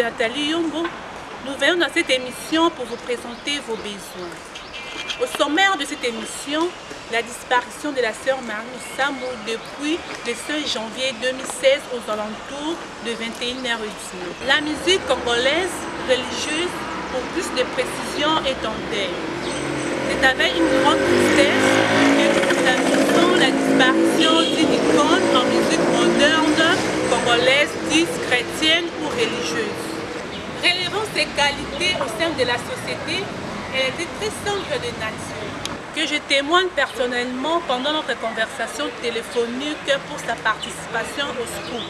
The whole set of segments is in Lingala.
de Nathalie Yumbu. Nous venons dans cette émission pour vous présenter vos besoins. Au sommaire de cette émission, la disparition de la sœur Marie Samou depuis le 5 janvier 2016 aux alentours de 21h19. La musique congolaise religieuse, pour plus de précision, est en deuil. C'est avec une grande tristesse que nous annonçons la disparition d'une icône en musique moderne congolaise, dite chrétienne ou religieuse. Relevant ses qualités au sein de la société, elle était très simple de nature, que je témoigne personnellement pendant notre conversation téléphonique pour sa participation au scoop.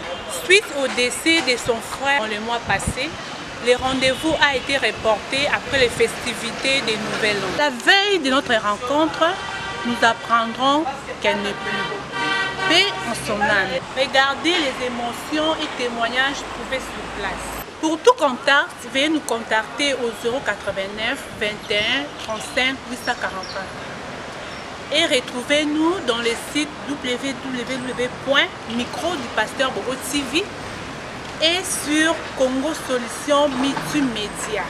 Suite au décès de son frère le mois passé, le rendez-vous a été reporté après les festivités des Nouvel An. La veille de notre rencontre, nous apprendrons qu'elle n'est plus. Paix en son âme. Regardez les émotions et témoignages trouvés sur place. Pour tout contact, veuillez nous contacter au 089 21 35 844 et retrouvez-nous dans le site www.microdupasteur.tv et sur Congo Solutions Multimédia.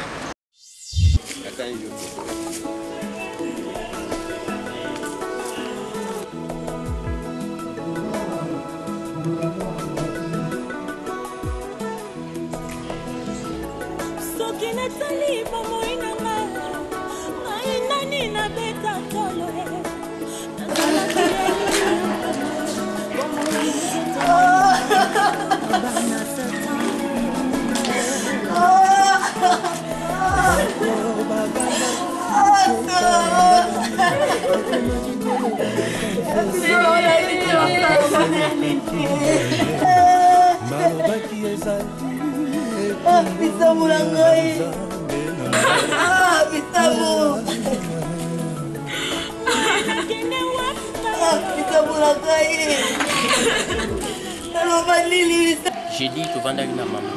J'ai dit que Vandali na maman.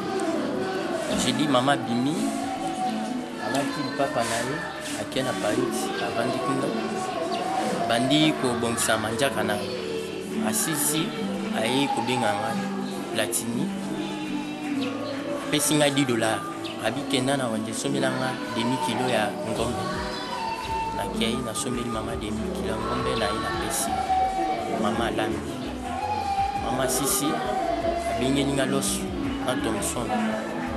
J'ai dit maman Bimi, alaki papa naye, akena Paris, avandi kunda. Bandi ko bongisa manjaka na. Asisi aye ko benganga Platini. Pesinga $10. Abi kenda na wanje somelanga demi kilo ya ngombe. Na kei na someli mama demi kilo ngombe na ina pesi. Mama lami. Mama sisi abingeni nga loso na Thomson.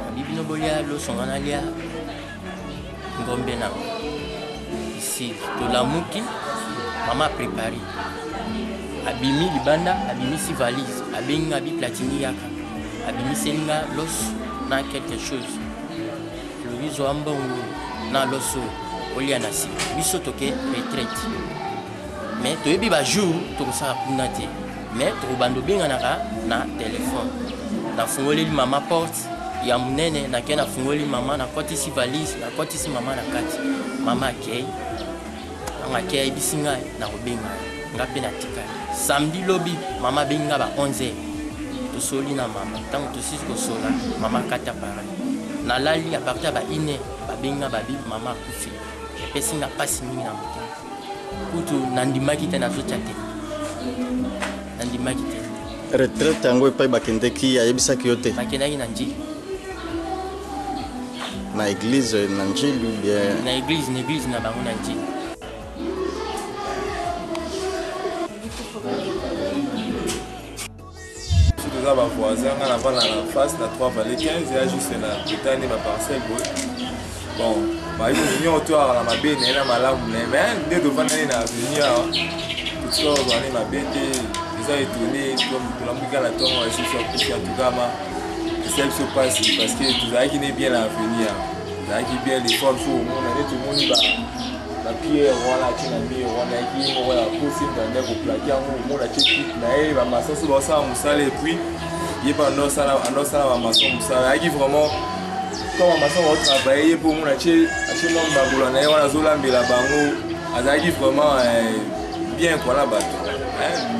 Abibino bolia loso ngana lia ngombe na. Ici to la muki mama préparé. Abimi libanda, abimi si valise, abinga bi Platini yaka. Abimi selinga loso na quelque chose. Louise Ambongo na loso olia na si. Biso toke retraite. Mais to ebi ba jour to sa punate. Mais to bando benga na téléphone. Na fungoli mama porte ya munene na kena fungoli mama na koti si valise, na koti si mama na kati. Mama kei. Nga kei bisinga na obenga. Nga pe na tika. Samedi lobby mama benga ba 11h. To soli na mama. Tango to sis ko sola mama kata pareil. Na lali à partir ba 1h ba benga ba bi mama kufi. Pesinga pasi mingi na moto. Kutu nandimaki te na zochate. Nandimaki te. Retraite yango epai bakendeki ayebisaki yo te? Bakendaki na njili. Na église na njili ou bien? Na église na bango na njili. Toza ba voisin nga na bana na face na 3 vallées 15 ya juste na petani ba parcelle boy. Bon, ba yo autour à la mabene na malamu mais dès devant na avenir tout ça va aller mabete. Ils ont étonné comme la musique à la tombe et sur tout en tout cas c'est se passe parce que tout ça qui n'est bien l'avenir. Là qui bien les formes au monde avec tout le monde la pierre voilà qui n'a mis on a qui on va pousser dans des plaquer au monde la petite mais va maçon sur ça on sale et puis il pas non ça va maçon ça qui vraiment comme maçon va travailler pour mon acheter moi baboula na wana zolambela bango azaki vraiment bien quoi là bas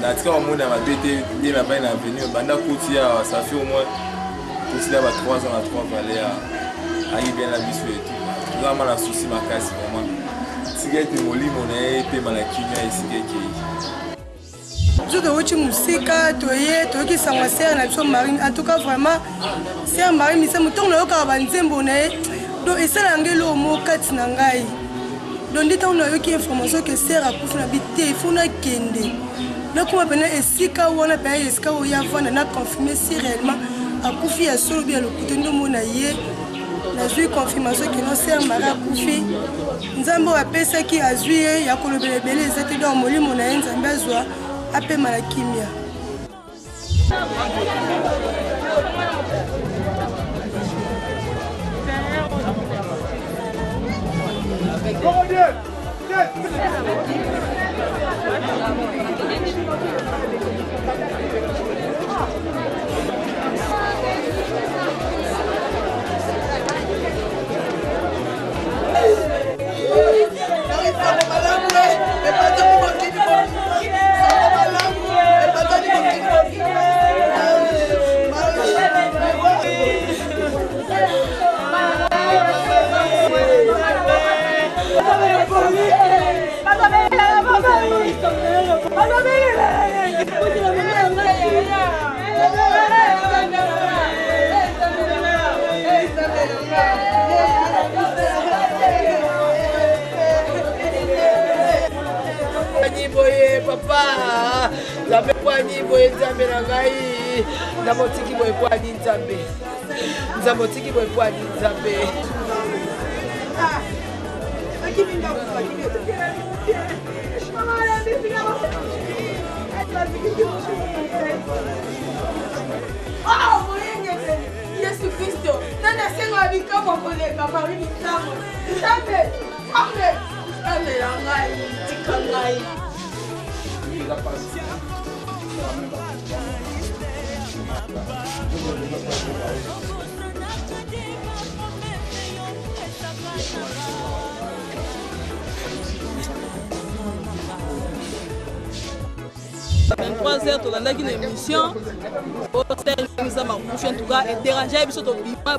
na tika au monde va bêter bien la peine à venir banda kotia ça fait au moins tout là va 3 ans à 3 vallées à bien la biso et tout vraiment la souci ma casse vraiment sigete molimo na pe malakinya isigeke Tout de suite musique, toi qui s'en va faire la marine. En tout cas vraiment, c'est marine, mais c'est mon tour le cas banzembonné. Donc et c'est l'angelo mo katinangai. Donc dit on a eu qui information que c'est à pour habiter, il faut na kende. Donc on appelle esika ou on appelle esika où il y a vendre na confirmer si réellement à Koufi à solo bien le côté de mon aïe. La eu confirmation que non c'est mara Koufi. Nzambo apesa qui a joué ya ko le belé c'était dans moli mon aïe nzamba zwa appelle malakimia. Papa, la me poignée boye nzambe na ngai, nzamotiki boye poignée nzambe, nzamotiki boye poignée nzambe. Yesu Kristo, nani asenga abika mokoleka Marie Nzambe, Nzambe, Nzambe, Nzambe na ngai, tika ngai. Tu as une émission, en tout cas, et déranger les autres bima,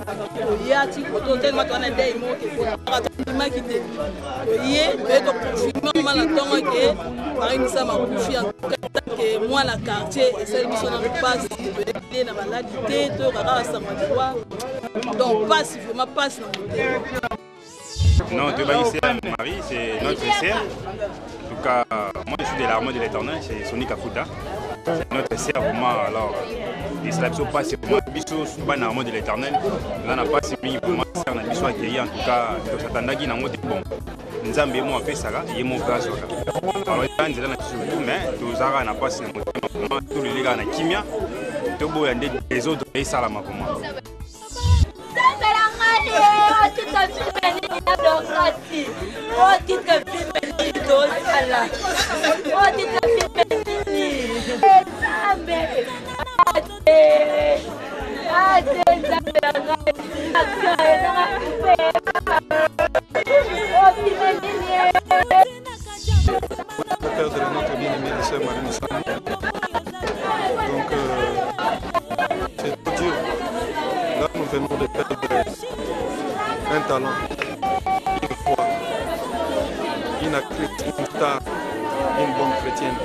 il y a tellement de gens qui font bima qui te confirmer la tongue que par une sama confiance que moi la quartier et celle qui sont dans le passe de la maladie de rara sama donc passe vraiment passe non, tu vas ici à Marie, c'est notre sœur. En tout cas, moi je suis de l'armée de l'Éternel, c'est Sonic Kafuta. C'est notre sœur vraiment. Alors, les Slabs passent vraiment biso sous ban l'armée de l'Éternel. Là, on n'a pas si mis pour moi, on a biso accueilli en tout cas. Donc, ça t'en a dit dans mon bon. Nous avons moi fait ça, il y a mon gaz. Alors, il y a surtout, mais tous ara n'a pas si mon tous les gars na kimia. Tout beau y des autres et ça la ma pour moi. Père de notre bien-aimée sœur Marie Nzambe. Donc c'est trop dur. Là nous venons de perdre un talent, une foi, une actrice, une star, une bonne chrétienne.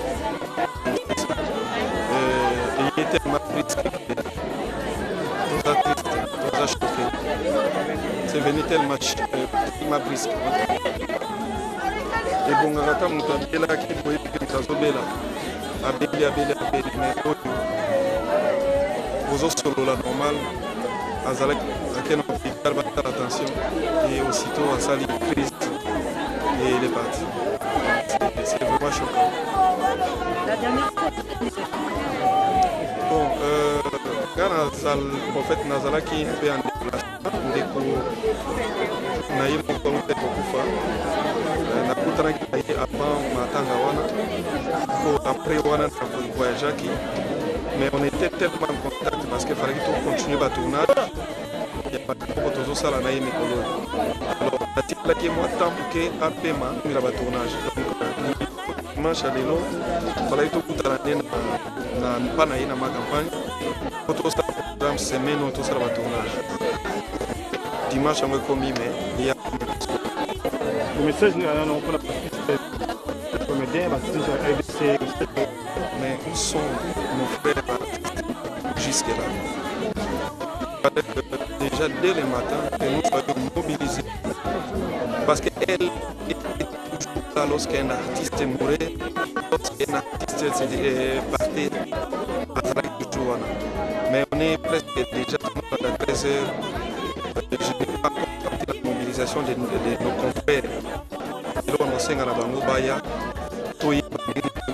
Il était tellement triste, tout ça triste, tout ça choqué. C'est venu tellement brisque. Et bon, on a dit là qu'il faut être mais aux autres solo la normale, à laquelle on peut faire attention et aussitôt à ça les Christ et les parties. C'est vraiment choquant. La dernière fois. Bon, quand le prophète Nazala qui est en déplacement, on a eu mon comité beaucoup de avant matanga wana après wana voyage mais on était tellement en contact parce qu'il fallait tout continuer le tournage. Il n'y a pas de photos ça là na mikolo. Alors la qui moi temps pour que apema il va tournage. Donc dimanche à l'élo fallait tout kutana na pana ina ma campagne. Photos ça programme semaine tout ça va tournage. Dimanche on va commis mais il y a le message nous on prend la comédien va se mais où sont nos frères jusque-là? Il fallait que déjà dès le matin, que nous soyons mobilisés. Parce qu'elle est toujours là lorsqu'un artiste mourait, lorsqu'un artiste partait à Zalak. Mais on est presque déjà à 13 heures. Je n'ai pas compris la mobilisation de nos confrères.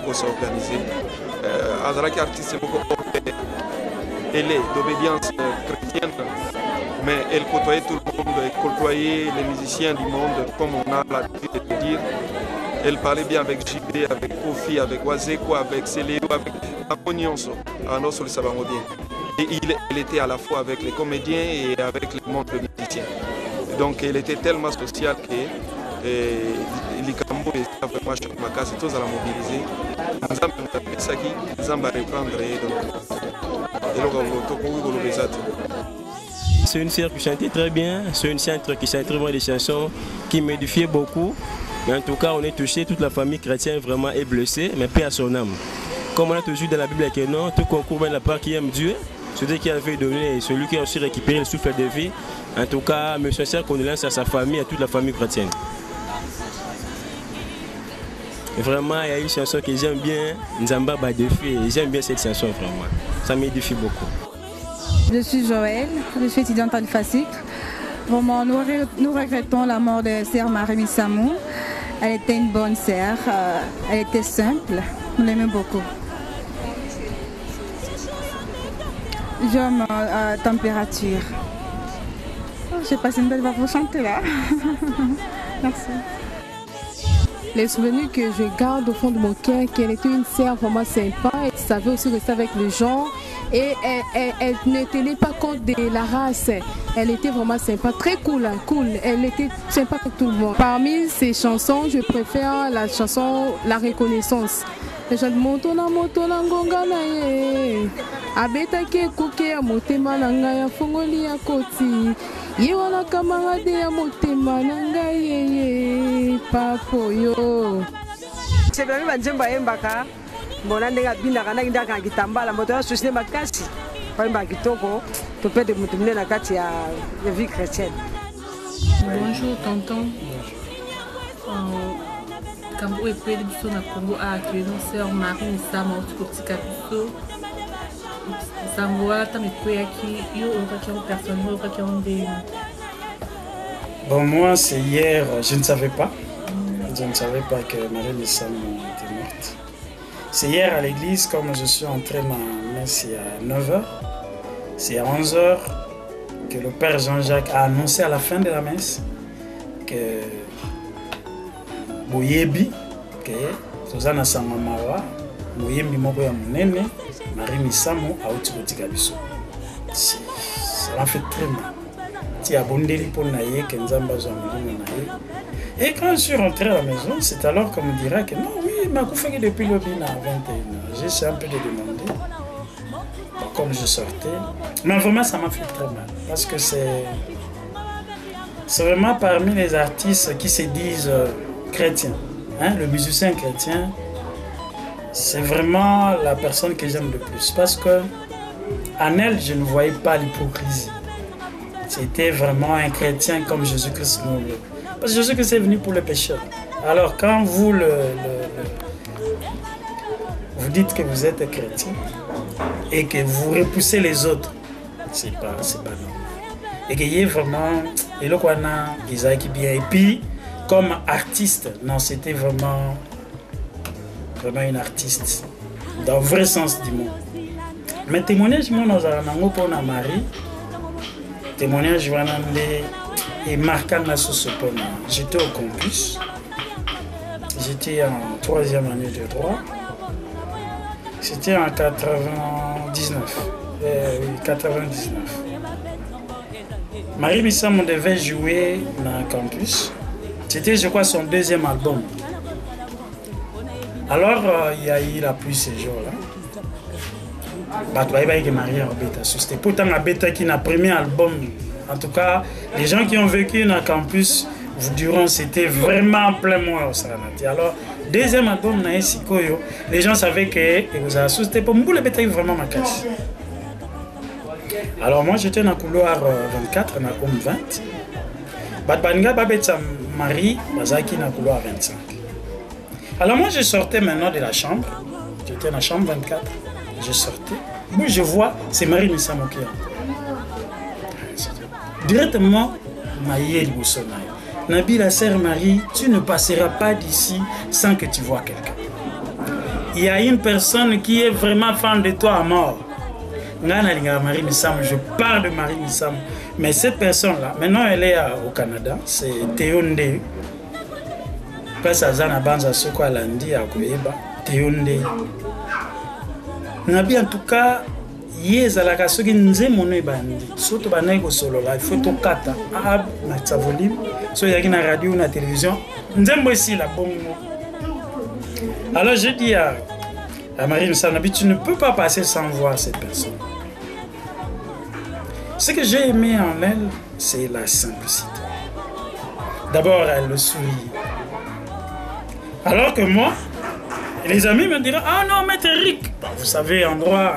Pour s'organiser. Azalak artiste elle est d'obédience chrétienne, mais elle côtoyait tout le monde, elle côtoyait les musiciens du monde, comme on a l'habitude de dire. Elle parlait bien avec JB, avec Kofi, avec Wazeko, avec Céléo, avec Aponionso. Alors, sur le sabango bien. Et elle était à la fois avec les comédiens et avec le monde des musiciens. Donc, elle était tellement sociale que Likambo est vraiment choc ma c'est tous à la mobiliser. Nous allons reprendre C'est une sœur qui chantait très bien, c'est une chanteuse qui chantait vraiment des chansons qui m'édifiaient beaucoup. Mais en tout cas, on est touché, toute la famille chrétienne vraiment est blessée, mais paix à son âme. Comme on a toujours dans la Bible que non, tout concourt de la part qui aime Dieu, celui qui a fait donner, celui qui a aussi récupéré le souffle de vie. En tout cas, mes sincères condoléances à sa famille, à toute la famille chrétienne. Et vraiment, il y a une chanson que j'aime bien, Nzamba Badefi, et j'aime bien cette chanson vraiment. Ça m'édifie beaucoup. Je suis Joël, je suis étudiante à l'UFASIC. Vraiment, nous regrettons la mort de sœur Marie Samou. Elle était une bonne sœur, elle était simple, nous l'aimons beaucoup. J'aime température. Oh, j'ai passé une belle voix pour chanter là. Merci. Les souvenirs que je garde au fond de mon cœur, qu'elle était une sœur vraiment sympa, elle savait aussi rester avec les gens et elle ne tenait pas compte de la race. Elle était vraiment sympa, très cool, elle était sympa avec tout le monde. Parmi ces chansons, je préfère la chanson La Reconnaissance. Je chante Motona ngonga na ye abetaki kuke ya motema na ngai ya fongoli ya koti ye wana kamanga de ya motema na ngai ye papo yo sebami banzemba yembaka mbona ndenga bindaka na kindaka kitambala moto ya susine makasi pamba kitoko to pede mutu mne na kati ya vie chrétienne. Bonjour tonton. Quand vous êtes biso na Congo a accueilli nos sœurs Marie Misama au Capisso. Sangoa tamikoyaki yo okaki en personne okaki en des. Bon, moi c'est hier, je ne savais pas. Je ne savais pas que Marie Misama était morte. C'est hier à l'église, comme je suis entré ma messe il y a 9h. C'est à 11h que le père Jean-Jacques a annoncé à la fin de la messe que Boyebi, que Suzana Samamawa, Boyebi moko ya munene, Marie Misamo a uti biso. Ça m'a fait très mal. Ti abondeli pour naye que Nzamba zomuli naye. Et quand je suis rentré à la maison, c'est alors qu'on me dira que non, oui, m'a fait depuis le bin à 21h. J'ai essayé un peu de demander. Bon, comme je sortais, mais vraiment ça m'a fait très mal parce que c'est vraiment parmi les artistes qui se disent chrétien, hein, le musicien chrétien, c'est vraiment la personne que j'aime le plus parce que en elle, je ne voyais pas l'hypocrisie. C'était vraiment un chrétien comme Jésus-Christ nous le. Parce que Jésus-Christ est venu pour les pécheurs. Alors quand vous vous dites que vous êtes chrétien et que vous repoussez les autres, c'est pas normal. Et qu'il y ait vraiment et le Kwana, Isaac bien et puis comme artiste, non, c'était vraiment une artiste, dans le vrai sens du mot. Mais témoignage, moi, nous avons pour Marie, témoignage, et marquant la sauce. J'étais au campus, j'étais en 3e année de droit, c'était en 99. Marie Misamo devait jouer dans le campus. C'était, je crois, son 2e album. Alors, il y a eu la pluie ces jours-là. C'était pourtant la bêta qui n'a premier album. En tout cas, les gens qui ont vécu dans le campus vous diront que c'était vraiment plein mois au Saranati. Alors, Deuxième album, les gens savaient que vous avez soutenu pour me le vraiment ma casse. Alors moi j'étais dans le couloir 24, dans le 20. Badbanga Babetsa Marie, Bazaki dans le couloir 25. Alors moi je sortais maintenant de la chambre. J'étais dans la chambre 24. Je sortais. Moi je vois, c'est Marie Missamo qui entre. Directement, Maïe Boussonay. Nabi, la sœur Marie, tu ne passeras pas d'ici sans que tu vois quelqu'un. Il y a une personne qui est vraiment fan de toi à mort. Marie Missam, je parle de Marie Missam. Mais cette personne-là, maintenant elle est au Canada, c'est Théonde. Place à Zana Banza Soko Alandi à Koyeba. Théonde. Nabi, en tout cas, yezalaka soki nzembo ebandi soto banayi kosolola il faut tokata na volume so yaki na radio na télévision nzembo esila bongo. Alors je dis à Marie Missam, tu ne peux pas passer sans voir cette personne. Ce que j'ai aimé en elle, c'est la simplicité. D'abord, elle le sourit. Alors que moi, les amis me diront, ah non, maître Eric, vous savez, en droit,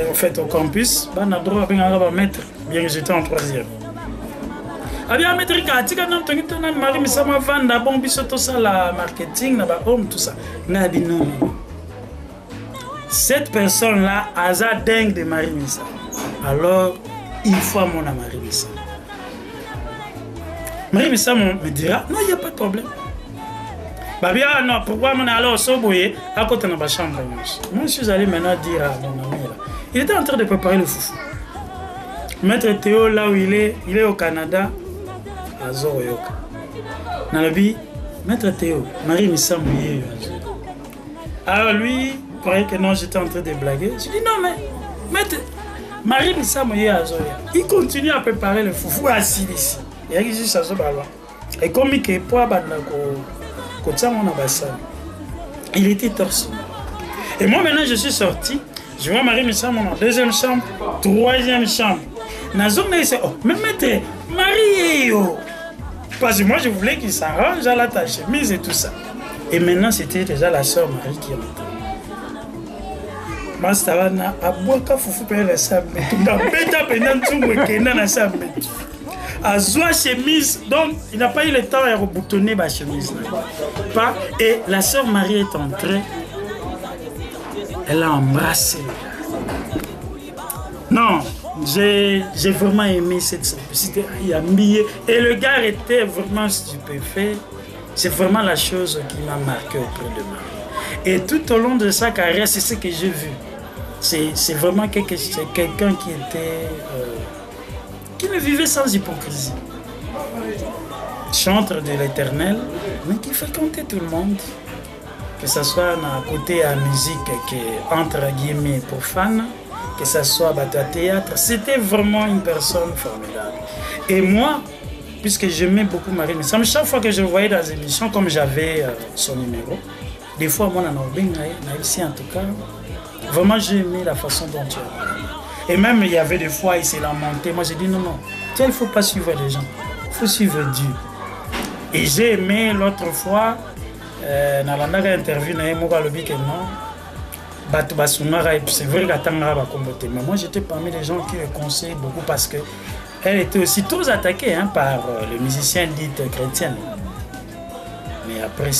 en fait, au campus, on a droit à maître, bien que j'étais en troisième. Ah bien, maître Eric, Marie Missam, vendre, bon, tout ça, la marketing, tout ça. Non. Cette personne-là, a dingue de Marie Missam. Alors, il faut à mon Marie Missam. Marie Missam me dira, non, il n'y a pas de problème. Babia, non, pourquoi mon alors soboye à côté de ma chambre. Moi, je suis allé maintenant dire à mon ami là. Il était en train de préparer le foufou. Maître Théo, là où il est au Canada, à Zoroyoka. Dans le but, Maître Théo, Marie Missam, alors lui, il croyait que non, j'étais en train de blaguer. Je dis non, mais Maître Marie Missam, il continue à préparer le foufou assis ici. Et comme il est pas il était torse. Et moi maintenant je suis sorti, je vois Marie Missam en deuxième chambre, troisième chambre. Oh, mais maître, Marie, parce que moi je voulais qu'il s'arrange à la chemise et tout ça. Et maintenant c'était déjà la soeur Marie qui est montée. Mastavana aboka fufu pe la sabe. Tunga beta pendant tout week-end na sabe. Azwa chemise, donc il n'a pas eu le temps de reboutonner ma chemise. Pas, et la sœur Marie est entrée, elle a embrassé. Non, j'ai vraiment aimé cette simplicité. Et le gars était vraiment stupéfait. C'est vraiment la chose qui m'a marqué auprès de Marie. Et tout au long de sa carrière, c'est ce que j'ai vu. C'est vraiment quelqu'un qui était... qui ne vivait sans hypocrisie. Chantre de l'éternel, mais qui fréquentait tout le monde. Que ce soit à côté à la musique qui est entre guillemets profane, que ce soit à théâtre, c'était vraiment une personne formidable. Et moi, puisque j'aimais beaucoup Marie Missam, chaque fois que je le voyais dans les émissions, comme j'avais son numéro, des fois, moi, ici en tout cas, vraiment j'ai aimé la façon dont tu as parlé. Et même il y avait des fois, il s'est lamenté. Moi j'ai dit non, il ne faut pas suivre les gens, il faut suivre Dieu. Et j'ai aimé l'autre fois, dans l'interview, c'est vrai que mais moi j'étais parmi les gens qui le conseillent beaucoup parce qu'elle était aussi trop attaquée par les musiciens dits chrétiens. Mais après,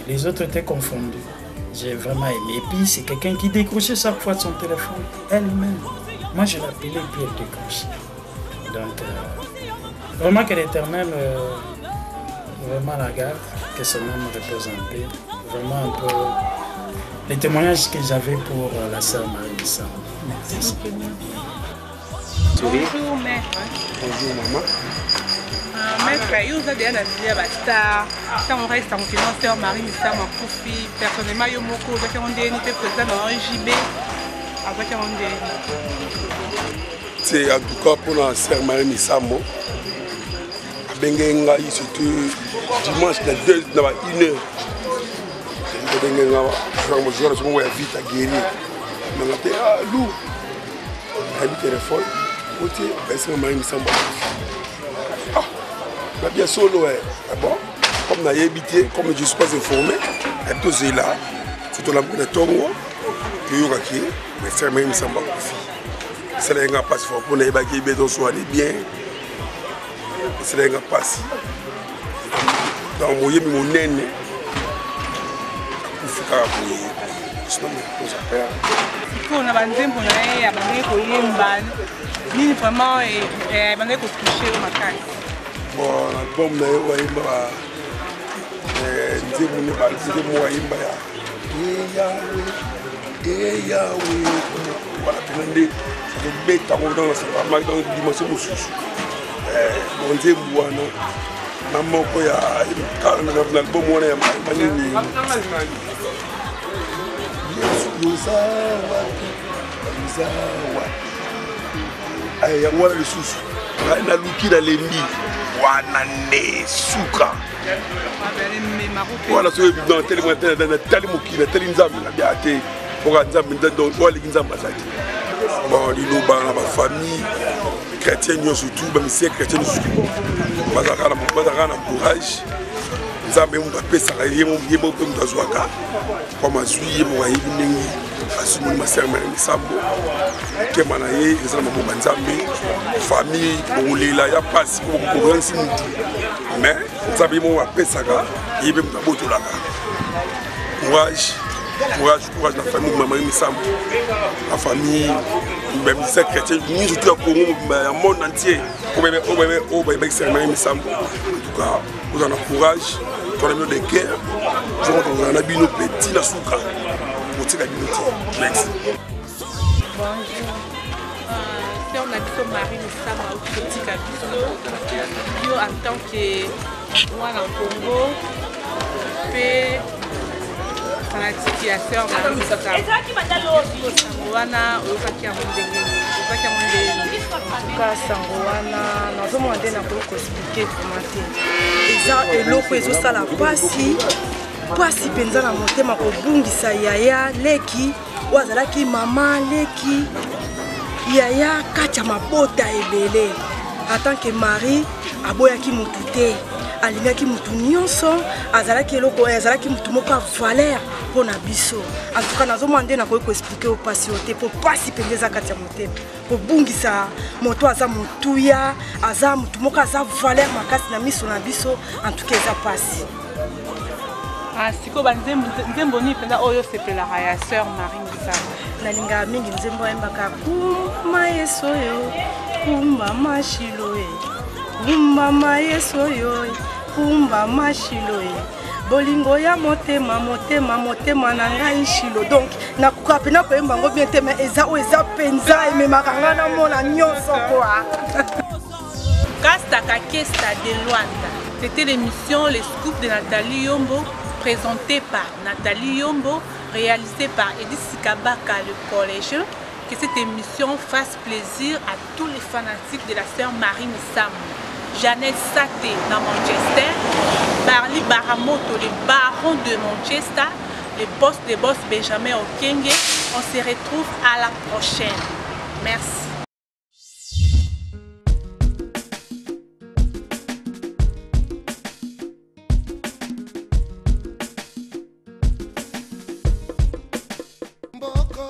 les autres étaient confondus. J'ai vraiment aimé. Et puis c'est quelqu'un qui décrochait chaque fois de son téléphone, elle-même. Moi, je l'appelais et puis elle décroche. Donc, vraiment que l'Éternel, vraiment la garde, que son nom repose en paix. Vraiment un peu les témoignages que j'avais pour la sœur Marie Missam. Merci. Bonjour, maître. Bonjour, maman. Maître, vous avez déjà la star. Quand on reste en financeur Marie Missam en profit, personnellement, il y a beaucoup de gens qui ont été présents dans un JB. C'est en tout cas pour la sœur Marie Missam. Bengenga, surtout dimanche, à 1h. Bengenga, je vais vite à guérir. Je vais à Lou. Je vais téléphone. C'est Marie Missam. Ah, bien solo. Bon, comme on a habité, comme je ne suis pas informé, tozela totolamuka na ntongo toyokaki mais sere Marie Misambo akufi esala yenga mpasi fo mpona yebaki ebe tosoane bien esala yenga mpasi donc moyembi monene akufi kaka boye sinon mekoza pere mpona banzembo na ye abandaki koyemba nini vraiment abandaki kotouche o makasi bon album na ye wayemba nzembo ne banzembo wayemba ya eyawe wana pena nde tobetango dans dimension mosusu bon nzembo wana na moko ya na album wana ya manini yango wana lisusu naluki nalembi wana nde suka wana soki natali mokili natali nzambe na bia te mpoka nzambe oaleki nzambe azaki bon liloba na bafamille chrétien nyonso tout bamisie chrétien nyonso bazalaka na courage nzambe moto apesaka ye mpe moto azwaka comme azwi ye moko ayebi ndenge asumoli masere Marie Misambo kema na ye eza na maboko ya nzambe famille kokolela ya mpasi kokokokangisi mutu mais nzambe ye moko apesaka ye mpe moto abotolaka courage na famille Marie Misambo la famille musicien chrétien nyonso tu ya Congo ya monde entier oyo bayebaki sere Marie Misambo en tout cas ozala na courage tona bino de guerre ozala na bino petit na suka kotika bino te merci bonjour si on a biso Marie Misambo kotika biso yo en tant que mwana Congo mpe fanatique ya sœur Marie Misambo wana oyokaki yango ndenge ka sango wana nazomona nde nakoki koexplike vraimen te eza eloko ezosala mpasi mpenza na motema kobungisa yaya leki oyo azalaki mama leki yaya kati ya mabota ebele atanke Marie aboyaki mutu te alingaki mutu nyonso azalaki eloko azalaki mutu moko ya valeur mpona biso antuka nazomona nde nakoki koexplike opasi yo te mpo pasi mpenza eza kati ya motema kobungisa moto aza motuya aza mutu moko aza valeur makasi na miso na biso antuka eza pasi sikoyo banzembo nini mpenza oyo osepelaka ya sœur Marie Misambo nalingaka mingi nzembo ayembaka kuma yesu oyo kumba mashilo e kumbama yesu oyo kumba mashilo e bolingo ya motema na ngai shilo donc nakoka pena koyemba yango bien te mais eza oyo eza mpenza ememaka ngai namona nyonso kwa Kasta Kakesta de Luanda. C'était l'émission Les Scoops de Nathalie Yombo, présentée par Nathalie Yombo, réalisée par Edith Sikabaka, le collège. Que cette émission fasse plaisir à tous les fanatiques de la sœur Marie Misambo. Jeannette Saté dans Manchester, Barli Baramoto, le baron de Manchester, le boss des boss Benjamin Okenge. On se retrouve à la prochaine. Merci. Mboko